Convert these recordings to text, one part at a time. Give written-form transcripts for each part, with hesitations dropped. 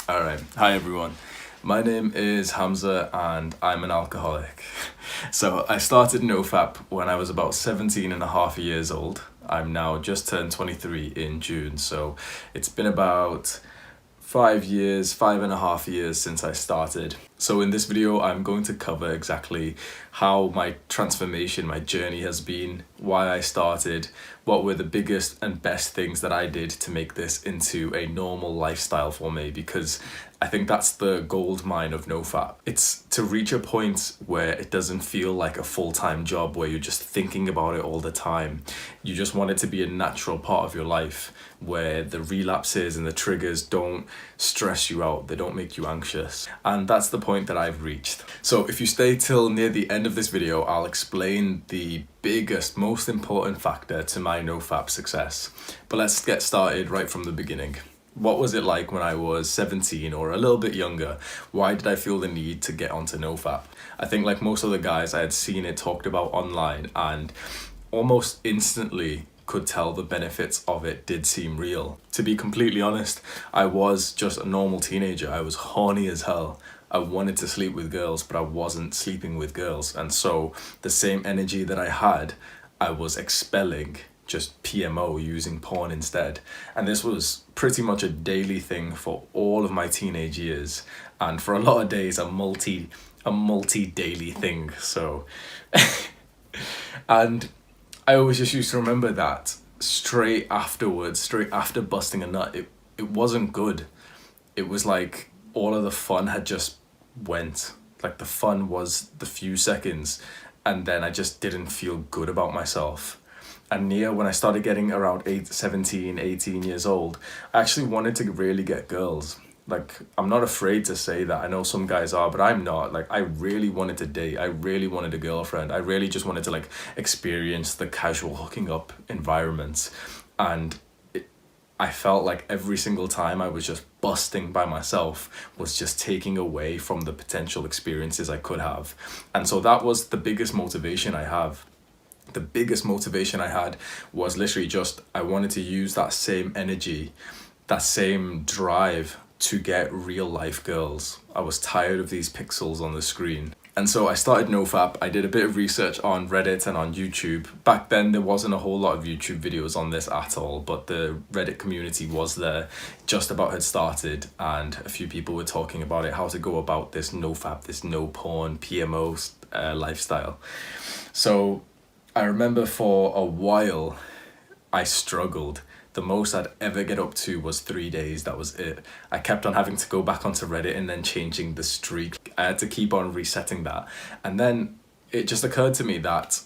Alright, hi everyone. My name is Hamza and I'm an alcoholic. So I started NOFAP when I was about 17 and a half years old. I'm now just turned 23 in June, so it's been about 5 years, 5.5 years since I started. So in this video, I'm going to cover exactly how my transformation, my journey has been, why I started, what were the biggest and best things that I did to make this into a normal lifestyle for me, because I think that's the gold mine of NoFap. It's to reach a point where it doesn't feel like a full-time job where you're just thinking about it all the time. You just want it to be a natural part of your life where the relapses and the triggers don't stress you out, they don't make you anxious. And that's the point that I've reached. So if you stay till near the end of this video, I'll explain the biggest, most important factor to my NoFap success. But let's get started right from the beginning. What was it like when I was 17 or a little bit younger? Why did I feel the need to get onto NoFap? I think like most other guys, I had seen it talked about online and almost instantly could tell the benefits of it did seem real. To be completely honest, I was just a normal teenager. I was horny as hell. I wanted to sleep with girls, but I wasn't sleeping with girls. And so the same energy that I had, I was expelling just PMO, using porn instead. And this was pretty much a daily thing for all of my teenage years. And for a lot of days, a multi-daily thing. So, and I always just used to remember that straight after busting a nut, it wasn't good. It was like all of the fun had just went. Like the fun was the few seconds and then I just didn't feel good about myself. And when I started getting around 17, 18 years old, I actually wanted to really get girls. Like, I'm not afraid to say that. I know some guys are, but I'm not. Like, I really wanted to date. I really wanted a girlfriend. I really just wanted to, like, experience the casual hooking up environments. And I felt like every single time I was just busting by myself was just taking away from the potential experiences I could have. And so that was the biggest motivation I have. The biggest motivation I had was literally just, I wanted to use that same energy, that same drive to get real life girls. I was tired of these pixels on the screen. And so I started NoFap. I did a bit of research on Reddit and on YouTube. Back then there wasn't a whole lot of YouTube videos on this at all, but the Reddit community was there, just about had started, and a few people were talking about it, how to go about this NoFap, this no porn, PMO lifestyle. So I remember for a while I struggled. The most I'd ever get up to was 3 days. That was it. I kept on having to go back onto Reddit and then changing the streak. I had to keep on resetting that. And then it just occurred to me that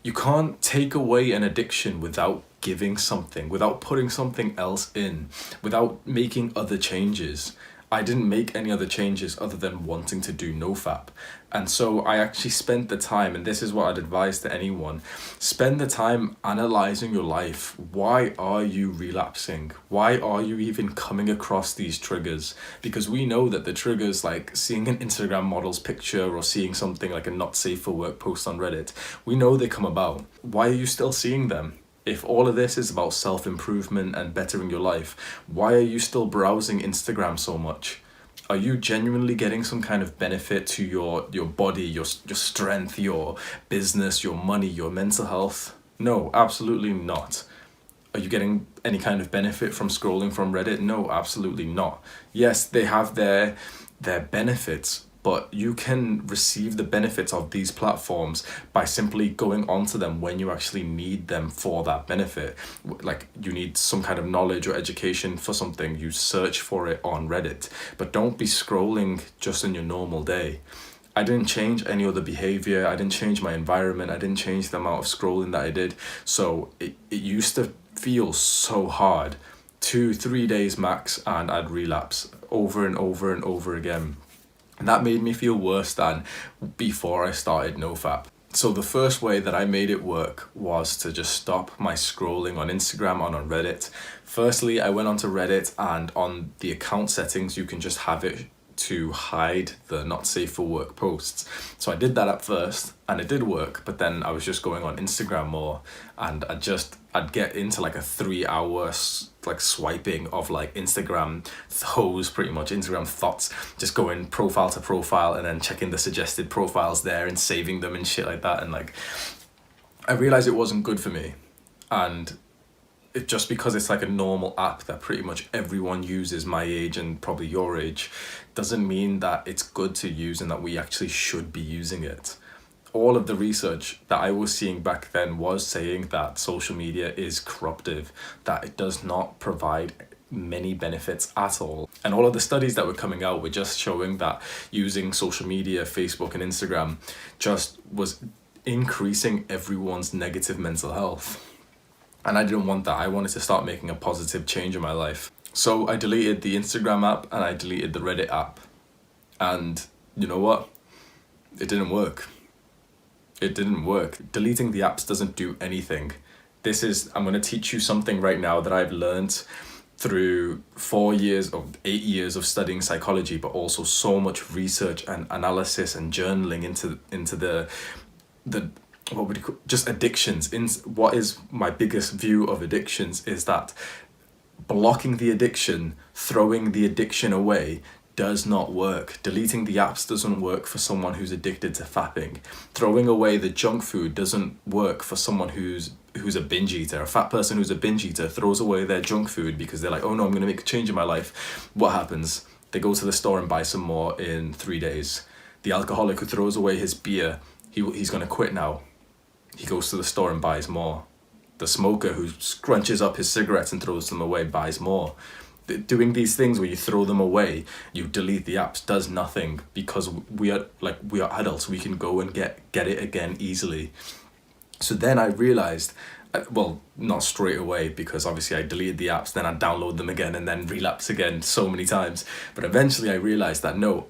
you can't take away an addiction without giving something, without putting something else in, without making other changes. I didn't make any other changes other than wanting to do NoFap. And so I actually spent the time, and this is what I'd advise to anyone, spend the time analyzing your life. Why are you relapsing? Why are you even coming across these triggers? Because we know that the triggers, like seeing an Instagram model's picture or seeing something like a not safe for work post on Reddit, we know they come about. Why are you still seeing them? If all of this is about self-improvement and bettering your life, why are you still browsing Instagram so much? Are you genuinely getting some kind of benefit to your body, your strength, your business, your money, your mental health? No, absolutely not. Are you getting any kind of benefit from scrolling from Reddit? No, absolutely not. Yes, they have their benefits, but you can receive the benefits of these platforms by simply going onto them when you actually need them for that benefit. Like you need some kind of knowledge or education for something, you search for it on Reddit, but don't be scrolling just in your normal day. I didn't change any other behavior, I didn't change my environment, I didn't change the amount of scrolling that I did. So it used to feel so hard. 2-3 days max and I'd relapse over and over and over again. And that made me feel worse than before I started NoFap. So the first way that I made it work was to just stop my scrolling on Instagram and on Reddit. Firstly, I went onto Reddit, and on the account settings, you can just have it to hide the not safe for work posts. So I did that at first and it did work, but then I was just going on Instagram more, and I'd get into like a 3 hour like swiping of like Instagram hoes, pretty much Instagram thoughts, just going profile to profile and then checking the suggested profiles there and saving them and shit like that. And like I realized it wasn't good for me, and it, just because it's like a normal app that pretty much everyone uses my age and probably your age, doesn't mean that it's good to use and that we actually should be using it. All of the research that I was seeing back then was saying that social media is corruptive, that it does not provide many benefits at all. And all of the studies that were coming out were just showing that using social media, Facebook and Instagram, just was increasing everyone's negative mental health. And I didn't want that. I wanted to start making a positive change in my life. So I deleted the Instagram app and I deleted the Reddit app. And you know what? It didn't work. It didn't work. Deleting the apps doesn't do anything. I'm going to teach you something right now that I've learned through 4 years or 8 years of studying psychology, but also so much research and analysis and journaling into the what would you call, just addictions. In what is my biggest view of addictions is that blocking the addiction, throwing the addiction away, does not work. Deleting the apps doesn't work for someone who's addicted to fapping. Throwing away the junk food doesn't work for someone who's a binge eater. A fat person who's a binge eater throws away their junk food because they're like, oh no, I'm gonna make a change in my life. What happens? They go to the store and buy some more in 3 days. The alcoholic who throws away his beer, he's gonna quit now. He goes to the store and buys more. The smoker who scrunches up his cigarettes and throws them away buys more. Doing these things where you throw them away, you delete the apps, does nothing, because we are adults. We can go and get it again easily. So then I realized, well, not straight away, because obviously I deleted the apps, then I download them again and then relapse again so many times. But eventually I realized that no,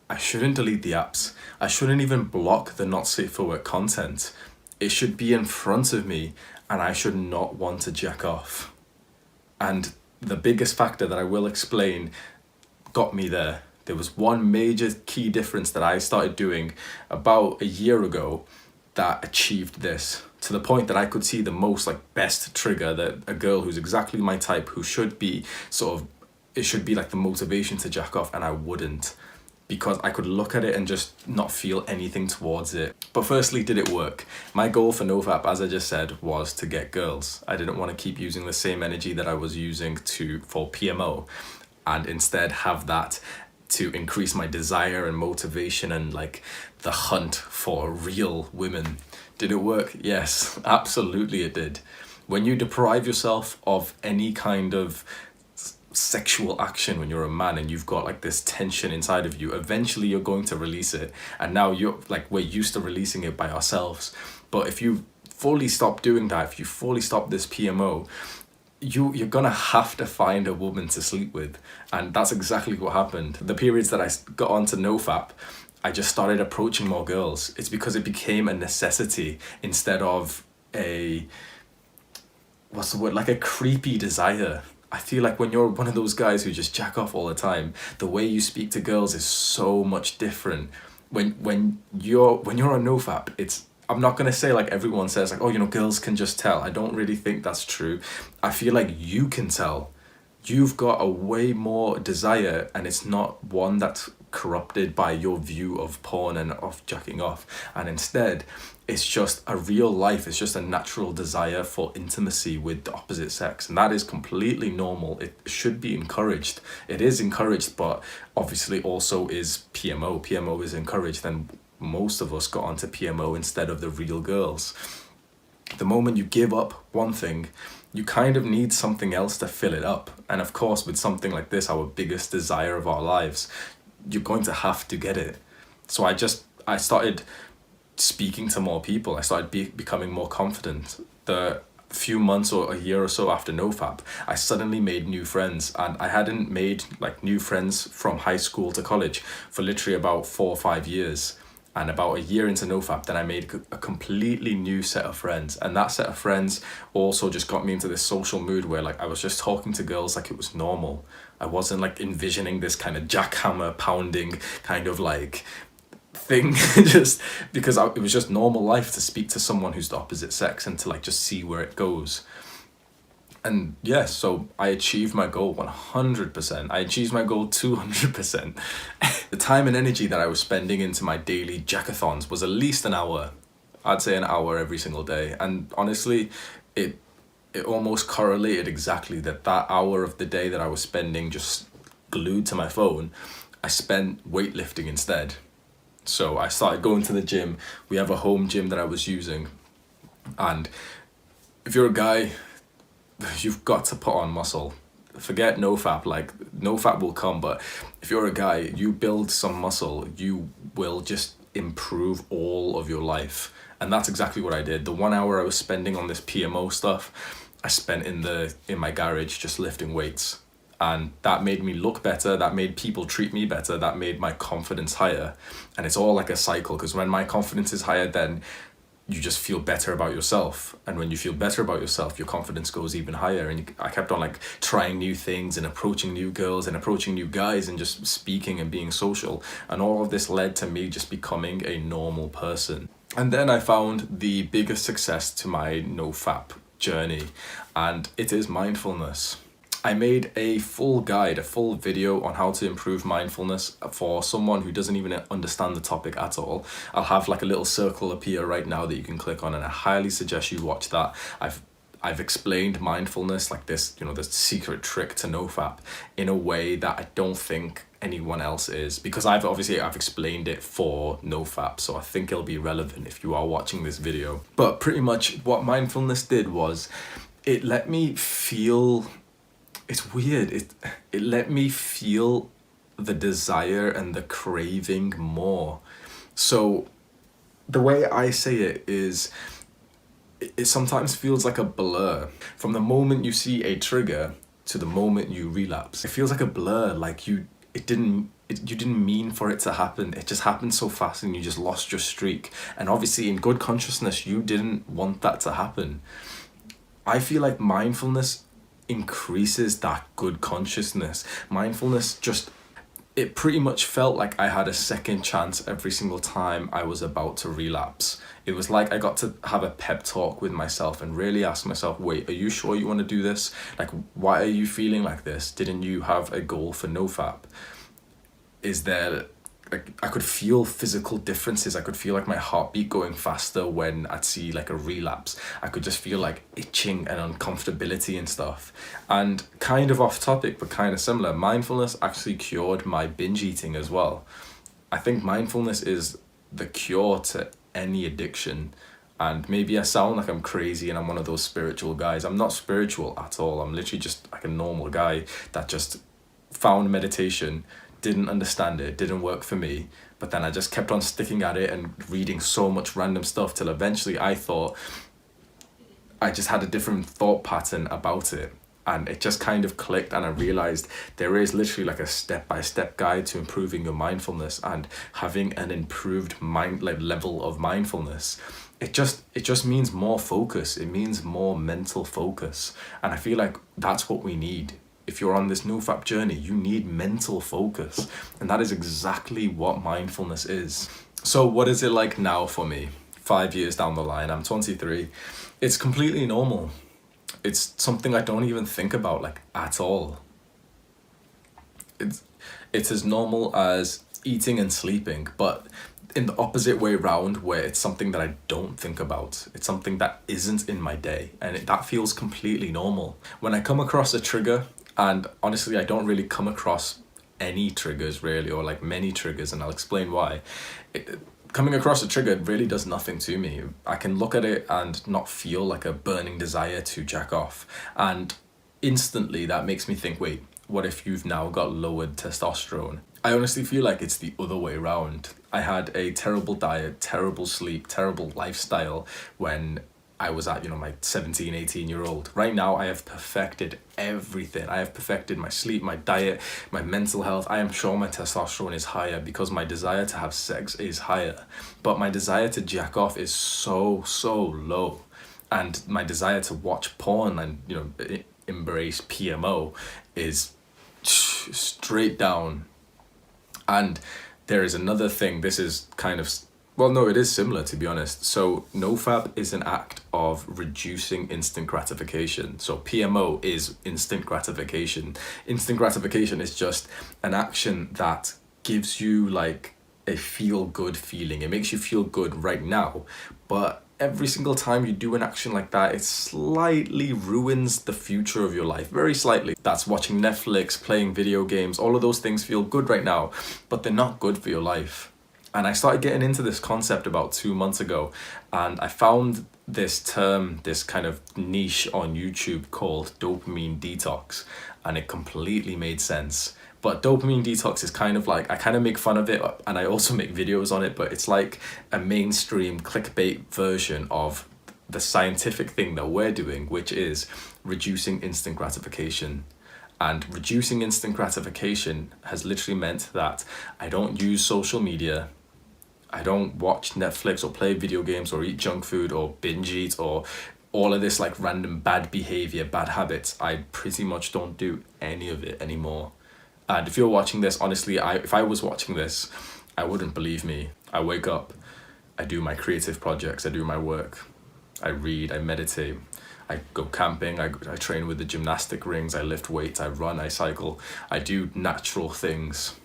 I shouldn't delete the apps. I shouldn't even block the not safe for work content. It should be in front of me and I should not want to jack off. And the biggest factor that I will explain got me there. There was one major key difference that I started doing about a year ago that achieved this, to the point that I could see the most like best trigger that a girl who's exactly my type, who should be it should be like the motivation to jack off, and I wouldn't, because I could look at it and just not feel anything towards it. But firstly, did it work? My goal for NOFAP, as I just said, was to get girls. I didn't want to keep using the same energy that I was using for PMO, and instead have that to increase my desire and motivation and like the hunt for real women. Did it work? Yes, absolutely it did. When you deprive yourself of any kind of sexual action when you're a man and you've got like this tension inside of you, eventually you're going to release it. And now we're used to releasing it by ourselves. But if you fully stop doing that, if you fully stop this PMO, you're gonna have to find a woman to sleep with. And that's exactly what happened. The periods that I got onto NoFap, I just started approaching more girls. It's because it became a necessity instead of like a creepy desire. I feel like when you're one of those guys who just jack off all the time, the way you speak to girls is so much different. When you're on NoFap, I'm not gonna say like everyone says like, oh, girls can just tell. I don't really think that's true. I feel like you can tell. You've got a way more desire, and it's not one that's corrupted by your view of porn and of jacking off. And instead, it's just a real life. It's just a natural desire for intimacy with the opposite sex. And that is completely normal. It should be encouraged. It is encouraged, but obviously also is PMO. PMO is encouraged, and most of us got onto PMO instead of the real girls. The moment you give up one thing, you kind of need something else to fill it up. And of course, with something like this, our biggest desire of our lives, you're going to have to get it. So I started speaking to more people. I started becoming more confident. The few months or a year or so after NoFap, I suddenly made new friends, and I hadn't made like new friends from high school to college for literally about 4 or 5 years. And about a year into NoFap, then I made a completely new set of friends. And that set of friends also just got me into this social mood where like I was just talking to girls like it was normal. I wasn't like envisioning this kind of jackhammer pounding kind of like thing just because it was just normal life to speak to someone who's the opposite sex and to like just see where it goes. And yeah, so I achieved my goal 100%. I achieved my goal 200%. The time and energy that I was spending into my daily jackathons was at least an hour. I'd say an hour every single day. And honestly, it almost correlated exactly that hour of the day that I was spending just glued to my phone, I spent weightlifting instead. So I started going to the gym. We have a home gym that I was using. And if you're a guy, you've got to put on muscle. Forget NoFap, like NoFap will come, but if you're a guy, you build some muscle, you will just improve all of your life. And that's exactly what I did. The 1 hour I was spending on this PMO stuff, I spent in my garage just lifting weights. And that made me look better, that made people treat me better, that made my confidence higher. And it's all like a cycle, because when my confidence is higher, then you just feel better about yourself. And when you feel better about yourself, your confidence goes even higher. And I kept on like trying new things and approaching new girls and approaching new guys and just speaking and being social. And all of this led to me just becoming a normal person. And then I found the biggest success to my NoFap journey, and it is mindfulness. I made a full guide, a full video on how to improve mindfulness for someone who doesn't even understand the topic at all. I'll have like a little circle appear right now that you can click on, and I highly suggest you watch that. I've explained mindfulness, like this, this secret trick to NoFap, in a way that I don't think anyone else is, because I've explained it for NoFap, so I think it'll be relevant if you are watching this video. But pretty much what mindfulness did was it let me feel, it's weird, it let me feel the desire and the craving more. So the way I say it is, it sometimes feels like a blur. From the moment you see a trigger to the moment you relapse, it feels like a blur, like you didn't mean for it to happen. It just happened so fast and you just lost your streak. And obviously in good consciousness, you didn't want that to happen. I feel like mindfulness increases that good consciousness. Mindfulness it pretty much felt like I had a second chance every single time I was about to relapse. It was like I got to have a pep talk with myself and really ask myself, wait, are you sure you want to do this? Like, why are you feeling like this? Didn't you have a goal for NoFap? Is there, like, I could feel physical differences. I could feel like my heartbeat going faster when I'd see like a relapse. I could just feel like itching and uncomfortability and stuff. And kind of off topic, but kind of similar, mindfulness actually cured my binge eating as well. I think mindfulness is the cure to any addiction. And maybe I sound like I'm crazy and I'm one of those spiritual guys. I'm not spiritual at all. I'm literally just like a normal guy that just found meditation, didn't understand it, didn't work for me, but then I just kept on sticking at it and reading so much random stuff till eventually I thought I just had a different thought pattern about it, and it just kind of clicked, and I realized there is literally like a step-by-step guide to improving your mindfulness and having an improved level of mindfulness. It just means more focus. It means more mental focus, and I feel like that's what we need. If you're on this NoFap journey, you need mental focus. And that is exactly what mindfulness is. So what is it like now for me? 5 years down the line, I'm 23. It's completely normal. It's something I don't even think about like at all. It's as normal as eating and sleeping, but in the opposite way round, where it's something that I don't think about. It's something that isn't in my day, and that feels completely normal. When I come across a trigger, and honestly, I don't really come across any triggers really, or like many triggers, and I'll explain why. Coming across a trigger really does nothing to me. I can look at it and not feel like a burning desire to jack off. And instantly that makes me think, wait, what if you've now got lowered testosterone? I honestly feel like it's the other way around. I had a terrible diet, terrible sleep, terrible lifestyle when I was at, my 17, 18-year-old. Right now, I have perfected everything. I have perfected my sleep, my diet, my mental health. I am sure my testosterone is higher because my desire to have sex is higher. But my desire to jack off is so low. And my desire to watch porn and, embrace PMO is straight down. And there is another thing, this is kind of, well, no, it is similar, to be honest. So NOFAP is an act of reducing instant gratification. So PMO is instant gratification. Instant gratification is just an action that gives you like a feel good feeling. It makes you feel good right now, but every single time you do an action like that, it slightly ruins the future of your life, very slightly. That's watching Netflix, playing video games, all of those things feel good right now, but they're not good for your life. And I started getting into this concept about 2 months ago, and I found this term, this kind of niche on YouTube called dopamine detox, and it completely made sense. But dopamine detox is kind of like, I kind of make fun of it and I also make videos on it, but it's like a mainstream clickbait version of the scientific thing that we're doing, which is reducing instant gratification. And reducing instant gratification has literally meant that I don't use social media, I don't watch Netflix or play video games or eat junk food or binge eat or all of this like random bad behavior, bad habits. I pretty much don't do any of it anymore. And if you're watching this, honestly, if I was watching this, I wouldn't believe me. I wake up, I do my creative projects, I do my work, I read, I meditate, I go camping, I train with the gymnastic rings, I lift weights, I run, I cycle, I do natural things.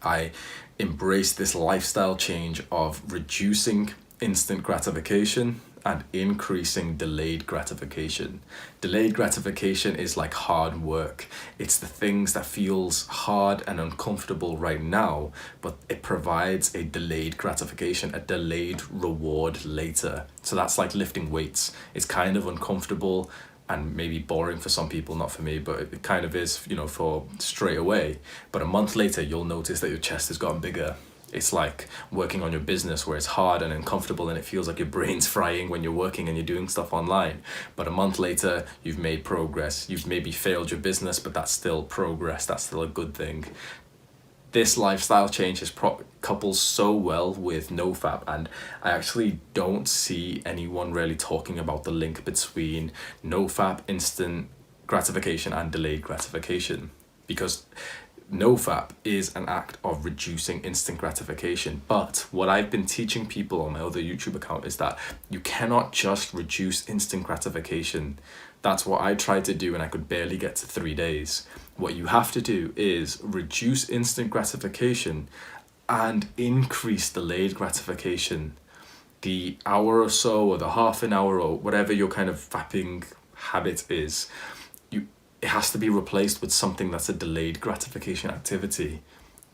I embrace this lifestyle change of reducing instant gratification and increasing delayed gratification. Delayed gratification is like hard work. It's the things that feels hard and uncomfortable right now, but it provides a delayed gratification, a delayed reward later. So that's like lifting weights. It's kind of uncomfortable and maybe boring for some people, not for me, but it kind of is, for straight away. But a month later, you'll notice that your chest has gotten bigger. It's like working on your business where it's hard and uncomfortable and it feels like your brain's frying when you're working and you're doing stuff online. But a month later, you've made progress. You've maybe failed your business, but that's still progress. That's still a good thing. This lifestyle change is couples so well with NoFap, and I actually don't see anyone really talking about the link between NoFap, instant gratification, and delayed gratification, because NoFap is an act of reducing instant gratification. But what I've been teaching people on my other YouTube account is that you cannot just reduce instant gratification. That's what I tried to do and I could barely get to 3 days. What you have to do is reduce instant gratification and increase delayed gratification. The hour or so or the half an hour or whatever your kind of fapping habit is, it has to be replaced with something that's a delayed gratification activity.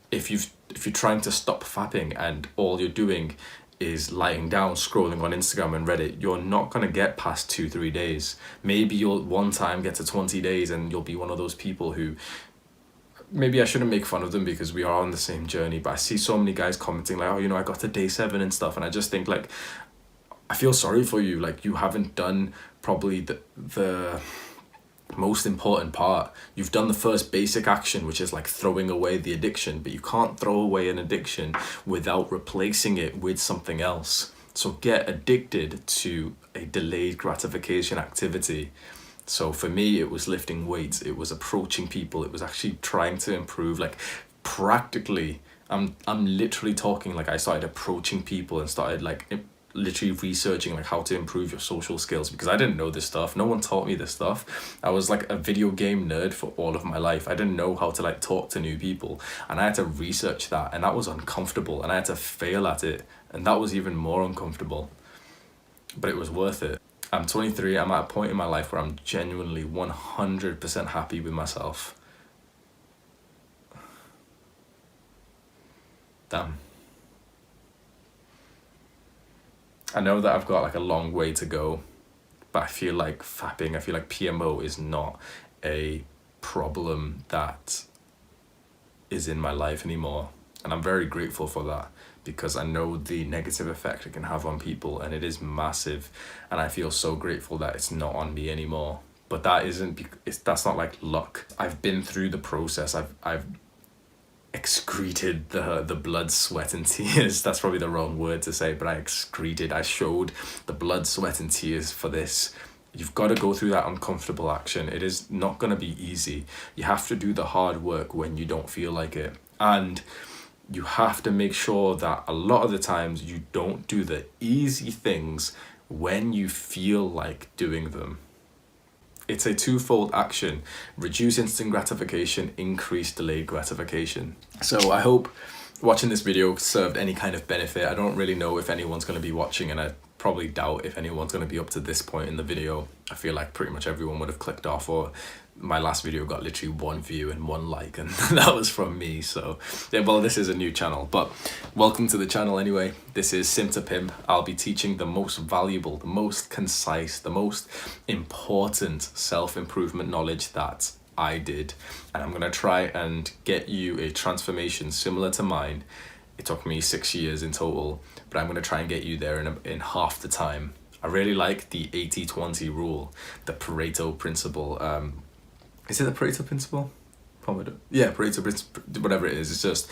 If you're trying to stop fapping and all you're doing is lying down scrolling on Instagram and Reddit, you're not going to get past 2-3 days. Maybe you'll one time get to 20 days and you'll be one of those people who, maybe I shouldn't make fun of them because we are on the same journey, but I see so many guys commenting like, oh, I got to day 7 and stuff, and I just think like, I feel sorry for you. Like, you haven't done probably the most important part. You've done the first basic action, which is like throwing away the addiction, but you can't throw away an addiction without replacing it with something else. So get addicted to a delayed gratification activity. So for me, it was lifting weights, it was approaching people, it was actually trying to improve, like practically. I'm literally talking like I started approaching people and started like literally researching like how to improve your social skills, because I didn't know this stuff. No one taught me this stuff. I was like a video game nerd for all of my life. I didn't know how to like talk to new people, and I had to research that, and that was uncomfortable, and I had to fail at it, and that was even more uncomfortable, but it was worth it. I'm 23. I'm at a point in my life where I'm genuinely 100% happy with myself. Damn. I know that I've got like a long way to go, but I feel like fapping, I feel like PMO is not a problem that is in my life anymore. And I'm very grateful for that, because I know the negative effect it can have on people, and it is massive. And I feel so grateful that it's not on me anymore. But that that's not like luck. I've been through the process. I've excreted the blood, sweat and tears. That's probably the wrong word to say, but I showed the blood, sweat and tears for this You've got to go through that uncomfortable action. It is not going to be easy. You have to do the hard work when you don't feel like it. And you have to make sure that a lot of the times you don't do the easy things when you feel like doing them. It's a twofold action: reduce instant gratification, increase delayed gratification. So I hope watching this video served any kind of benefit. I don't really know if anyone's going to be watching, and I probably doubt if anyone's going to be up to this point in the video. I feel like pretty much everyone would have clicked off, or my last video got literally 1 view and 1 like, and that was from me. So yeah, well, this is a new channel, but welcome to the channel anyway. This is Simp to Pimp. I'll be teaching the most valuable, the most concise, the most important self-improvement knowledge that I did, and I'm going to try and get you a transformation similar to mine. It took me 6 years in total, but I'm going to try and get you there in half the time. I really like the 80-20 rule, the Pareto principle. Is it the Pareto principle? Probably. Yeah, Pareto principle, whatever it is. It's just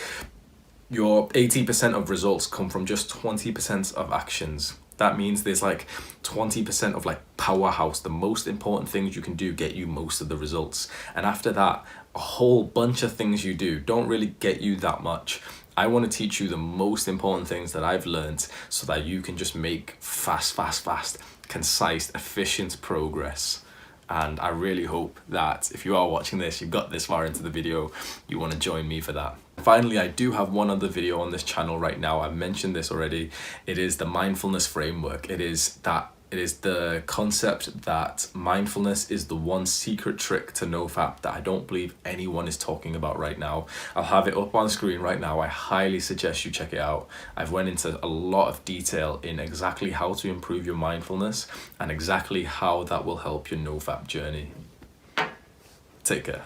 your 80% of results come from just 20% of actions. That means there's like 20% of like powerhouse, the most important things you can do get you most of the results. And after that, a whole bunch of things you do don't really get you that much. I want to teach you the most important things that I've learned so that you can just make fast, concise, efficient progress. And I really hope that if you are watching this, you've got this far into the video, you want to join me for that. Finally, I do have one other video on this channel right now. I've mentioned this already. It is the mindfulness framework. It is the concept that mindfulness is the one secret trick to NOFAP that I don't believe anyone is talking about right now. I'll have it up on screen right now. I highly suggest you check it out. I've went into a lot of detail in exactly how to improve your mindfulness and exactly how that will help your NOFAP journey. Take care.